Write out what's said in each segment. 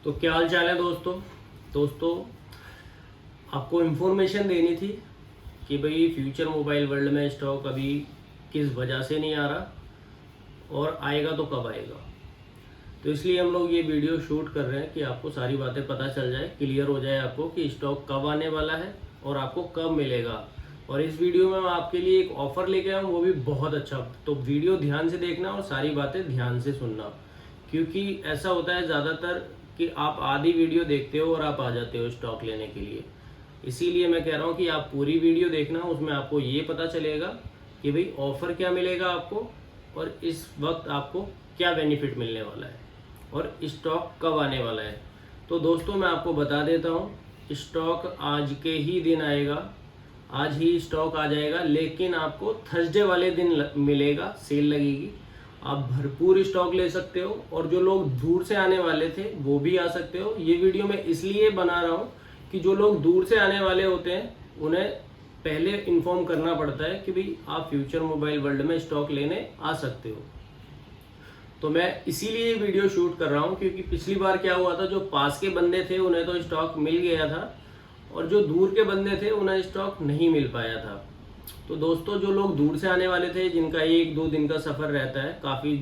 तो क्या हाल चाल है दोस्तों आपको इन्फॉर्मेशन देनी थी कि भाई फ्यूचर मोबाइल वर्ल्ड में स्टॉक अभी किस वजह से नहीं आ रहा और आएगा तो कब आएगा। तो इसलिए हम लोग ये वीडियो शूट कर रहे हैं कि आपको सारी बातें पता चल जाए, क्लियर हो जाए आपको कि स्टॉक कब आने वाला है और आपको कब मिलेगा। और इस वीडियो में मैं आपके लिए एक ऑफ़र लेके आया हूँ, वो भी बहुत अच्छा। तो वीडियो ध्यान से देखना और सारी बातें ध्यान से सुनना, क्योंकि ऐसा होता है ज़्यादातर कि आप आधी वीडियो देखते हो और आप आ जाते हो स्टॉक लेने के लिए। इसीलिए मैं कह रहा हूँ कि आप पूरी वीडियो देखना, उसमें आपको ये पता चलेगा कि भाई ऑफ़र क्या मिलेगा आपको और इस वक्त आपको क्या बेनिफिट मिलने वाला है और स्टॉक कब आने वाला है। तो दोस्तों मैं आपको बता देता हूँ, स्टॉक आज के ही दिन आएगा, आज ही स्टॉक आ जाएगा, लेकिन आपको थर्सडे वाले दिन मिलेगा, सेल लगेगी। आप भरपूर स्टॉक ले सकते हो और जो लोग दूर से आने वाले थे वो भी आ सकते हो। ये वीडियो मैं इसलिए बना रहा हूँ कि जो लोग दूर से आने वाले होते हैं उन्हें पहले इन्फॉर्म करना पड़ता है कि भाई आप फ्यूचर मोबाइल वर्ल्ड में स्टॉक लेने आ सकते हो। तो मैं इसीलिए ये वीडियो शूट कर रहा हूँ, क्योंकि पिछली बार क्या हुआ था, जो पास के बंदे थे उन्हें तो स्टॉक मिल गया था और जो दूर के बंदे थे उन्हें स्टॉक नहीं मिल पाया था। तो दोस्तों जो लोग दूर से आने वाले थे, जिनका 1-2 दिन का सफ़र रहता है, काफ़ी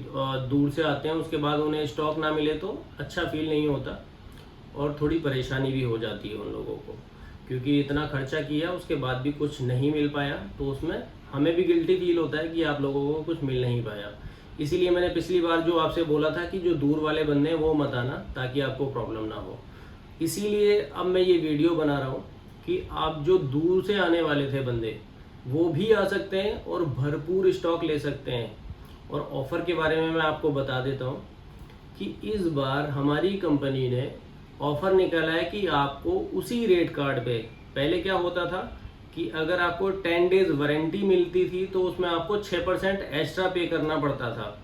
दूर से आते हैं, उसके बाद उन्हें स्टॉक ना मिले तो अच्छा फील नहीं होता और थोड़ी परेशानी भी हो जाती है उन लोगों को, क्योंकि इतना खर्चा किया उसके बाद भी कुछ नहीं मिल पाया, तो उसमें हमें भी गिल्टी फील होता है कि आप लोगों को कुछ मिल नहीं पाया। इसीलिए मैंने पिछली बार जो आपसे बोला था कि जो दूर वाले बंदे हैं वो मत आना, ताकि आपको प्रॉब्लम ना हो। इसीलिए अब मैं ये वीडियो बना रहा हूँ कि आप जो दूर से आने वाले थे बंदे, वो भी आ सकते हैं और भरपूर स्टॉक ले सकते हैं। और ऑफ़र के बारे में मैं आपको बता देता हूँ कि इस बार हमारी कंपनी ने ऑफ़र निकाला है कि आपको उसी रेट कार्ड पे, पहले क्या होता था कि अगर आपको 10 डेज़ वारंटी मिलती थी तो उसमें आपको 6% एक्स्ट्रा पे करना पड़ता था,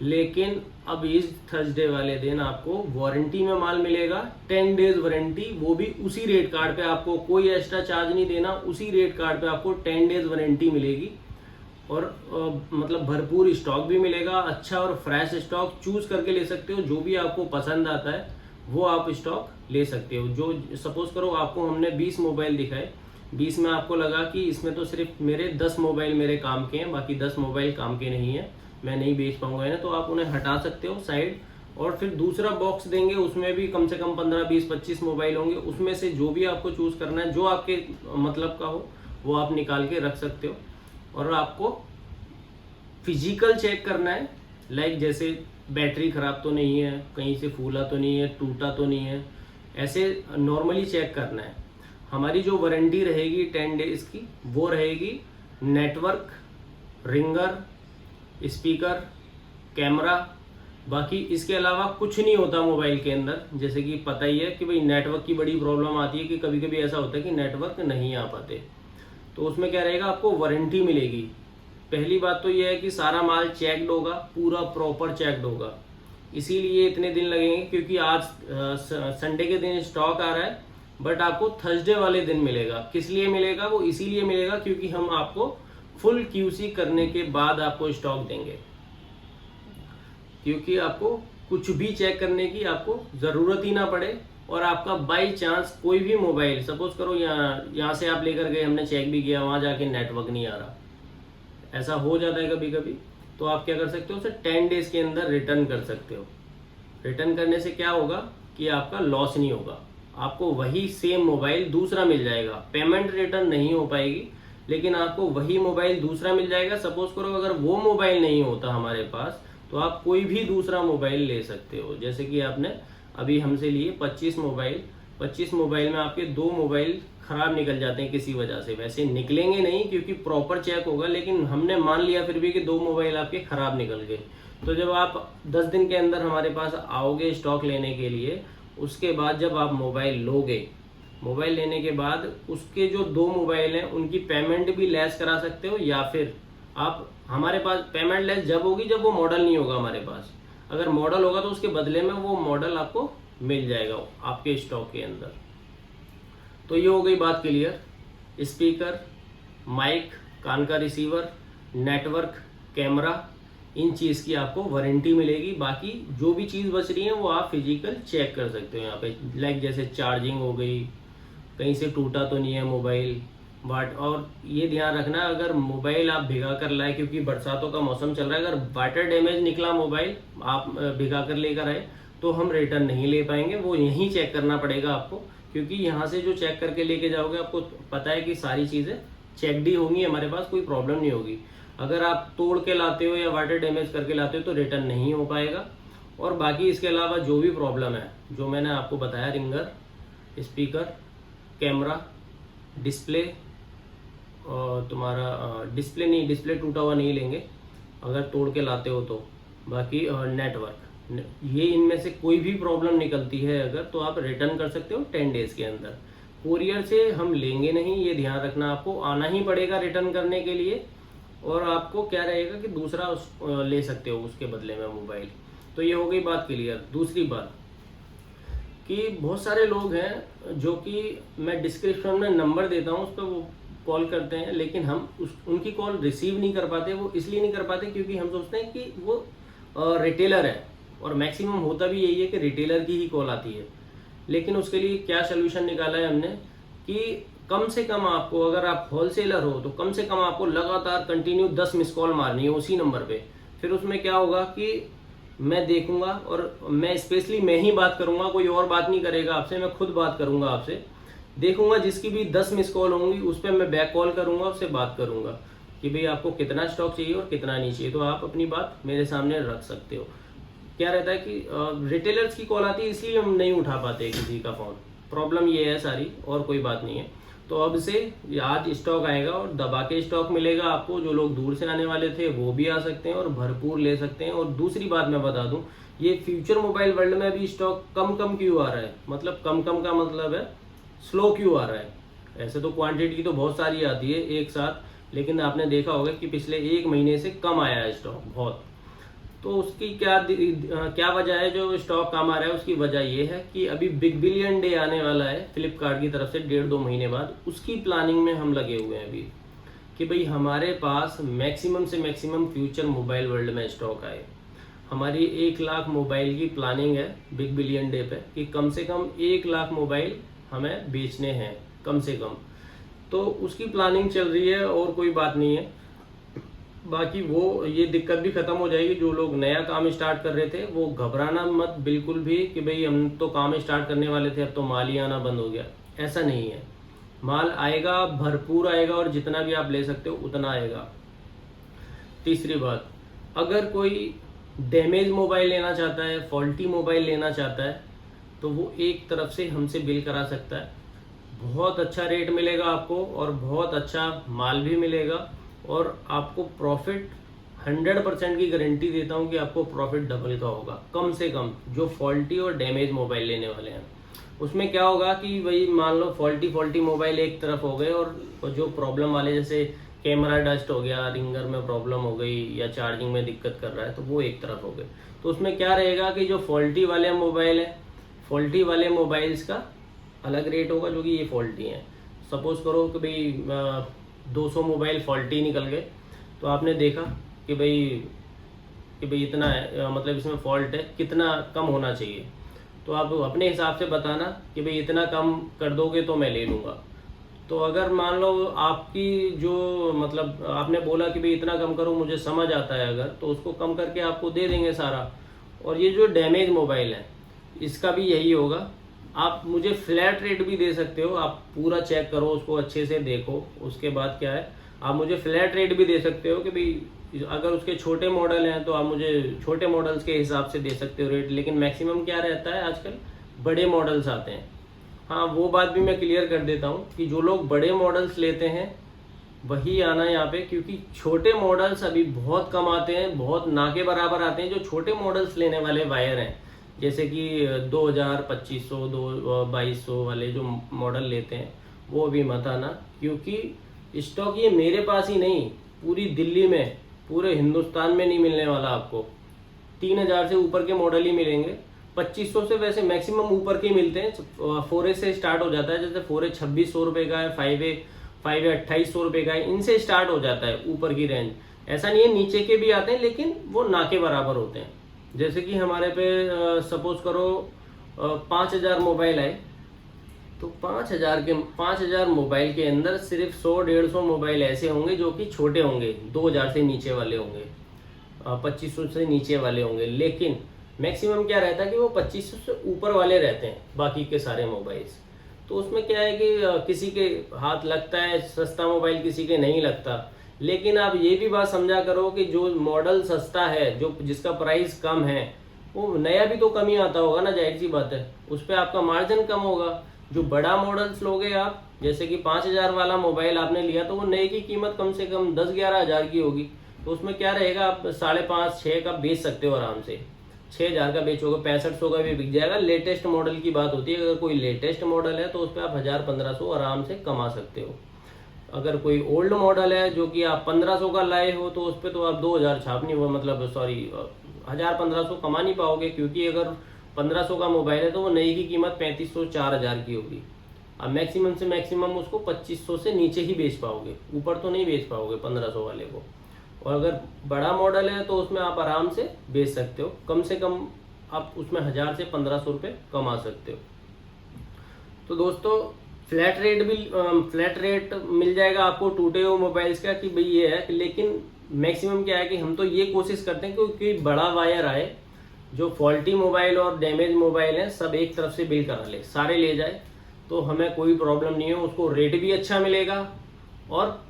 लेकिन अब इस थर्सडे वाले दिन आपको वारंटी में माल मिलेगा, 10 डेज वारंटी, वो भी उसी रेट कार्ड पे, आपको कोई एक्स्ट्रा चार्ज नहीं देना, उसी रेट कार्ड पे आपको 10 डेज वारंटी मिलेगी और मतलब भरपूर स्टॉक भी मिलेगा, अच्छा और फ्रेश स्टॉक चूज करके ले सकते हो। जो भी आपको पसंद आता है वो आप स्टॉक ले सकते हो। जो सपोज करो आपको हमने 20 मोबाइल दिखाए, 20 में आपको लगा कि इसमें तो सिर्फ मेरे 10 मोबाइल मेरे काम के हैं, बाकी 10 मोबाइल काम के नहीं है, मैं नहीं बेच पाऊंगा ना, तो आप उन्हें हटा सकते हो साइड, और फिर दूसरा बॉक्स देंगे, उसमें भी कम से कम 15, 20, 25 मोबाइल होंगे। उसमें से जो भी आपको चूज करना है, जो आपके मतलब का हो, वो आप निकाल के रख सकते हो। और आपको फिजिकल चेक करना है, लाइक जैसे बैटरी खराब तो नहीं है, कहीं से फूला तो नहीं है, टूटा तो नहीं है, ऐसे नॉर्मली चेक करना है। हमारी जो वारंटी रहेगी 10 डेज की, वो रहेगी नेटवर्क, रिंगर, स्पीकर, कैमरा, बाकी इसके अलावा कुछ नहीं होता मोबाइल के अंदर। जैसे कि पता ही है कि भाई नेटवर्क की बड़ी प्रॉब्लम आती है कि कभी कभी ऐसा होता है कि नेटवर्क नहीं आ पाते, तो उसमें क्या रहेगा, आपको वारंटी मिलेगी। पहली बात तो यह है कि सारा माल चेक्ड होगा, पूरा प्रॉपर चेक्ड होगा, इसीलिए इतने दिन लगेंगे, क्योंकि आज संडे के दिन स्टॉक आ रहा है, बट आपको थर्सडे वाले दिन मिलेगा। किस लिए मिलेगा, वो इसीलिए मिलेगा क्योंकि हम आपको फुल क्यूसी करने के बाद आपको स्टॉक देंगे, क्योंकि आपको कुछ भी चेक करने की आपको ज़रूरत ही ना पड़े। और आपका बाई चांस कोई भी मोबाइल, सपोज करो यहाँ से आप लेकर गए, हमने चेक भी किया, वहाँ जाके नेटवर्क नहीं आ रहा, ऐसा हो जाता है कभी कभी, तो आप क्या कर सकते हो, उसे 10 डेज के अंदर रिटर्न कर सकते हो। रिटर्न करने से क्या होगा कि आपका लॉस नहीं होगा, आपको वही सेम मोबाइल दूसरा मिल जाएगा। पेमेंट रिटर्न नहीं हो पाएगी, लेकिन आपको वही मोबाइल दूसरा मिल जाएगा। सपोज करो अगर वो मोबाइल नहीं होता हमारे पास, तो आप कोई भी दूसरा मोबाइल ले सकते हो। जैसे कि आपने अभी हमसे लिए 25 मोबाइल, 25 मोबाइल में आपके 2 मोबाइल खराब निकल जाते हैं किसी वजह से। वैसे निकलेंगे नहीं क्योंकि प्रॉपर चेक होगा, लेकिन हमने मान लिया फिर भी कि 2 मोबाइल आपके खराब निकल गए। तो जब आप 10 दिन के अंदर हमारे पास आओगे स्टॉक लेने के लिए, उसके बाद जब आप मोबाइल लोगे, मोबाइल लेने के बाद उसके जो 2 मोबाइल हैं उनकी पेमेंट भी लेस करा सकते हो, या फिर आप हमारे पास पेमेंट लेस जब होगी जब वो मॉडल नहीं होगा हमारे पास। अगर मॉडल होगा तो उसके बदले में वो मॉडल आपको मिल जाएगा आपके स्टॉक के अंदर। तो ये हो गई बात क्लियर। स्पीकर, माइक, कान का रिसीवर, नेटवर्क, कैमरा, इन चीज़ की आपको वारंटी मिलेगी। बाकी जो भी चीज़ बच रही है वो आप फिजिकल चेक कर सकते हो यहाँ पे, लाइक जैसे चार्जिंग हो गई, कहीं से टूटा तो नहीं है मोबाइल वाट। और ये ध्यान रखना, अगर मोबाइल आप भिगा कर लाए, क्योंकि बरसातों का मौसम चल रहा है, अगर वाटर डैमेज निकला मोबाइल आप भिगा कर लेकर आए तो हम रिटर्न नहीं ले पाएंगे, वो यहीं चेक करना पड़ेगा आपको। क्योंकि यहाँ से जो चेक करके लेके जाओगे आपको पता है कि सारी चीज़ें चेकड ही होंगी, हमारे पास कोई प्रॉब्लम नहीं होगी। अगर आप तोड़ के लाते हो या वाटर डैमेज करके लाते हो तो रिटर्न नहीं हो पाएगा। और बाकी इसके अलावा जो भी प्रॉब्लम है जो मैंने आपको बताया, रिंगर, स्पीकर, कैमरा, डिस्प्ले, और तुम्हारा डिस्प्ले नहीं, डिस्प्ले टूटा हुआ नहीं लेंगे अगर तोड़ के लाते हो तो। बाकी नेटवर्क, ये इनमें से कोई भी प्रॉब्लम निकलती है अगर, तो आप रिटर्न कर सकते हो 10 डेज के अंदर। कोरियर से हम लेंगे नहीं, ये ध्यान रखना, आपको आना ही पड़ेगा रिटर्न करने के लिए। और आपको क्या रहेगा कि दूसरा ले सकते हो उसके बदले में मोबाइल। तो ये हो गई बात क्लियर। दूसरी बात कि बहुत सारे लोग हैं जो कि मैं डिस्क्रिप्शन में नंबर देता हूँ, उस पर वो कॉल करते हैं, लेकिन हम उनकी कॉल रिसीव नहीं कर पाते। वो इसलिए नहीं कर पाते क्योंकि हम सोचते हैं कि वो रिटेलर है, और मैक्सिमम होता भी यही है कि रिटेलर की ही कॉल आती है। लेकिन उसके लिए क्या सोल्यूशन निकाला है हमने कि कम से कम आपको, अगर आप होलसेलर हो तो कम से कम आपको लगातार कंटिन्यू 10 मिस कॉल मारनी है उसी नंबर पे। फिर उसमें क्या होगा कि मैं देखूंगा, और मैं स्पेशली मैं ही बात करूंगा, कोई और बात नहीं करेगा आपसे, मैं खुद बात करूंगा आपसे। देखूंगा जिसकी भी 10 मिस कॉल होंगी उस पर मैं बैक कॉल करूंगा, उससे बात करूंगा कि भाई आपको कितना स्टॉक चाहिए और कितना नहीं चाहिए, तो आप अपनी बात मेरे सामने रख सकते हो। क्या रहता है कि रिटेलर्स की कॉल आती है इसलिए हम नहीं उठा पाते किसी का फ़ोन, प्रॉब्लम ये है सारी, और कोई बात नहीं है। तो अब से आज स्टॉक आएगा और दबा के स्टॉक मिलेगा आपको। जो लोग दूर से आने वाले थे वो भी आ सकते हैं और भरपूर ले सकते हैं। और दूसरी बात मैं बता दूं, ये फ्यूचर मोबाइल वर्ल्ड में अभी स्टॉक कम कम क्यों आ रहा है, मतलब कम कम का मतलब है स्लो क्यों आ रहा है। ऐसे तो क्वांटिटी तो बहुत सारी आती है एक साथ, लेकिन आपने देखा होगा कि पिछले 1 महीने से कम आया है स्टॉक बहुत। तो उसकी क्या वजह है जो स्टॉक कम आ रहा है? उसकी वजह ये है कि अभी बिग बिलियन डे आने वाला है फ्लिपकार्ट की तरफ से 1.5-2 महीने बाद। उसकी प्लानिंग में हम लगे हुए हैं अभी कि भाई हमारे पास मैक्सिमम से मैक्सिमम फ्यूचर मोबाइल वर्ल्ड में स्टॉक आए। हमारी 1 लाख मोबाइल की प्लानिंग है बिग बिलियन डे पे कि कम से कम 1 लाख मोबाइल हमें बेचने हैं कम से कम। तो उसकी प्लानिंग चल रही है और कोई बात नहीं है। बाकी वो ये दिक्कत भी खत्म हो जाएगी। जो लोग नया काम स्टार्ट कर रहे थे वो घबराना मत बिल्कुल भी कि भाई हम तो काम स्टार्ट करने वाले थे अब तो माल ही आना बंद हो गया, ऐसा नहीं है। माल आएगा, भरपूर आएगा, और जितना भी आप ले सकते हो उतना आएगा। तीसरी बात, अगर कोई डैमेज मोबाइल लेना चाहता है, फॉल्टी मोबाइल लेना चाहता है, तो वो एक तरफ से हमसे बिल करा सकता है। बहुत अच्छा रेट मिलेगा आपको और बहुत अच्छा माल भी मिलेगा, और आपको प्रॉफिट 100% की गारंटी देता हूँ कि आपको प्रॉफिट डबल का होगा कम से कम। जो फॉल्टी और डैमेज मोबाइल लेने वाले हैं उसमें क्या होगा कि भाई मान लो फॉल्टी मोबाइल एक तरफ हो गए, और जो प्रॉब्लम वाले जैसे कैमरा डस्ट हो गया, रिंगर में प्रॉब्लम हो गई, या चार्जिंग में दिक्कत कर रहा है, तो वो एक तरफ हो गए। तो उसमें क्या रहेगा कि जो फॉल्टी वाले मोबाइल हैं, फॉल्टी वाले मोबाइल्स का अलग रेट होगा जो कि ये फॉल्टी हैं। सपोज करो कि भाई 200 मोबाइल फॉल्टी निकल गए, तो आपने देखा कि भाई इतना है, मतलब इसमें फॉल्ट है, कितना कम होना चाहिए, तो आप अपने हिसाब से बताना कि भाई इतना कम कर दोगे तो मैं ले लूँगा। तो अगर मान लो आपकी जो मतलब आपने बोला कि भाई इतना कम करो, मुझे समझ आता है अगर, तो उसको कम करके आपको दे देंगे सारा। और ये जो डैमेज मोबाइल है इसका भी यही होगा। आप मुझे फ्लैट रेट भी दे सकते हो, आप पूरा चेक करो, उसको अच्छे से देखो, उसके बाद क्या है आप मुझे फ्लैट रेट भी दे सकते हो कि भाई अगर उसके छोटे मॉडल हैं तो आप मुझे छोटे मॉडल्स के हिसाब से दे सकते हो रेट। लेकिन मैक्सिमम क्या रहता है आजकल बड़े मॉडल्स आते हैं। हाँ, वो बात भी मैं क्लियर कर देता हूँ कि जो लोग बड़े मॉडल्स लेते हैं वही आना यहाँ पे, क्योंकि छोटे मॉडल्स अभी बहुत कम आते हैं, बहुत ना के बराबर आते हैं। जो छोटे मॉडल्स लेने वाले वायर हैं जैसे कि 2000, 2500, 2200 वाले जो मॉडल लेते हैं वो भी मत आना, क्योंकि स्टॉक ये मेरे पास ही नहीं, पूरी दिल्ली में, पूरे हिंदुस्तान में नहीं मिलने वाला आपको। 3000 से ऊपर के मॉडल ही मिलेंगे। 2500 से वैसे मैक्सिमम ऊपर के ही मिलते हैं। 4A से स्टार्ट हो जाता है, जैसे 4A 2600 रुपये का है, 5A 2800 रुपये का है, इनसे स्टार्ट हो जाता है ऊपर की रेंज। ऐसा नहीं है, नीचे के भी आते हैं लेकिन वो ना के बराबर होते हैं। जैसे कि हमारे पे सपोज करो 5,000 मोबाइल आए, तो 5,000 मोबाइल के अंदर सिर्फ 100-150 मोबाइल ऐसे होंगे जो कि छोटे होंगे, 2,000 से नीचे वाले होंगे, 2,500 से नीचे वाले होंगे। लेकिन मैक्सिमम क्या रहता है कि वो 2,500 से ऊपर वाले रहते हैं बाकी के सारे मोबाइल्स। तो उसमें क्या है कि किसी के हाथ लगता है सस्ता मोबाइल, किसी के नहीं लगता। लेकिन आप ये भी बात समझा करो कि जो मॉडल सस्ता है, जो जिसका प्राइस कम है, वो नया भी तो कम ही आता होगा ना, जाहिर सी बात है, उस पर आपका मार्जिन कम होगा। जो बड़ा मॉडल्स लोगे आप, जैसे कि 5,000 वाला मोबाइल आपने लिया, तो वो नए की कीमत कम से कम 10-11 हज़ार की होगी। तो उसमें क्या रहेगा, आप 5.5-6 का बेच सकते हो आराम से। 6,000 का बेचोगे, 6500 का भी बिक जाएगा। लेटेस्ट मॉडल की बात होती है, अगर कोई लेटेस्ट मॉडल है तो उस पर आप 1,000-1,500 आराम से कमा सकते हो। अगर कोई ओल्ड मॉडल है जो कि आप 1,500 का लाए हो, तो उस पर तो आप 2,000 छाप नहीं, वो मतलब सॉरी 1,000-1,500 कमा नहीं पाओगे, क्योंकि अगर 1,500 का मोबाइल है तो वो नई की कीमत 3,500-4,000 की होगी। अब मैक्सिमम से मैक्सिमम उसको 2,500 से नीचे ही बेच पाओगे, ऊपर तो नहीं बेच पाओगे 1,500 वाले को। और अगर बड़ा मॉडल है तो उसमें आप आराम से बेच सकते हो, कम से कम आप उसमें 1,000 से 1,500 रुपये कमा सकते हो। तो दोस्तों फ्लैट रेट मिल जाएगा आपको टूटे हुए मोबाइल्स का, कि भाई ये है। लेकिन मैक्सिमम क्या है कि हम तो ये कोशिश करते हैं कि कोई बड़ा वायर आए, जो फॉल्टी मोबाइल और डैमेज मोबाइल है सब एक तरफ से बिल करा ले, सारे ले जाए, तो हमें कोई प्रॉब्लम नहीं है। उसको रेट भी अच्छा मिलेगा और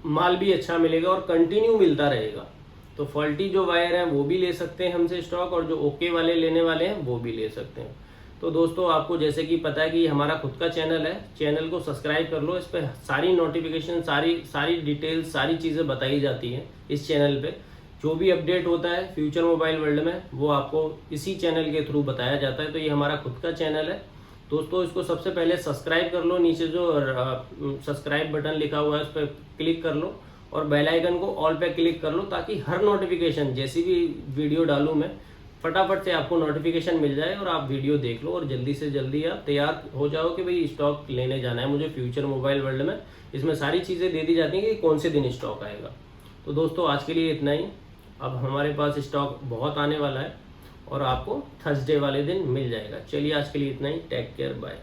माल भी अच्छा मिलेगा और कंटिन्यू मिलता रहेगा। तो फॉल्टी जो वायर है वो भी ले सकते हैं हमसे स्टॉक, और जो ओके वाले लेने वाले हैं वो भी ले सकते हैं। तो दोस्तों आपको जैसे कि पता है कि हमारा खुद का चैनल है, चैनल को सब्सक्राइब कर लो। इस पर सारी नोटिफिकेशन, सारी डिटेल्स, सारी चीज़ें बताई जाती हैं इस चैनल पे। जो भी अपडेट होता है फ्यूचर मोबाइल वर्ल्ड में वो आपको इसी चैनल के थ्रू बताया जाता है। तो ये हमारा खुद का चैनल है दोस्तों, इसको सबसे पहले सब्सक्राइब कर लो। नीचे जो सब्सक्राइब बटन लिखा हुआ है उस पर क्लिक कर लो और बेल आइकन को ऑल पे क्लिक कर लो, ताकि हर नोटिफिकेशन जैसी भी वीडियो डालूं मैं, फटाफट से आपको नोटिफिकेशन मिल जाए और आप वीडियो देख लो और जल्दी से जल्दी आप तैयार हो जाओ कि भाई स्टॉक लेने जाना है मुझे फ्यूचर मोबाइल वर्ल्ड में। इसमें सारी चीज़ें दे दी जाती हैं कि कौन से दिन स्टॉक आएगा। तो दोस्तों आज के लिए इतना ही। अब हमारे पास स्टॉक बहुत आने वाला है और आपको थर्सडे वाले दिन मिल जाएगा। चलिए आज के लिए इतना ही। Take care, bye.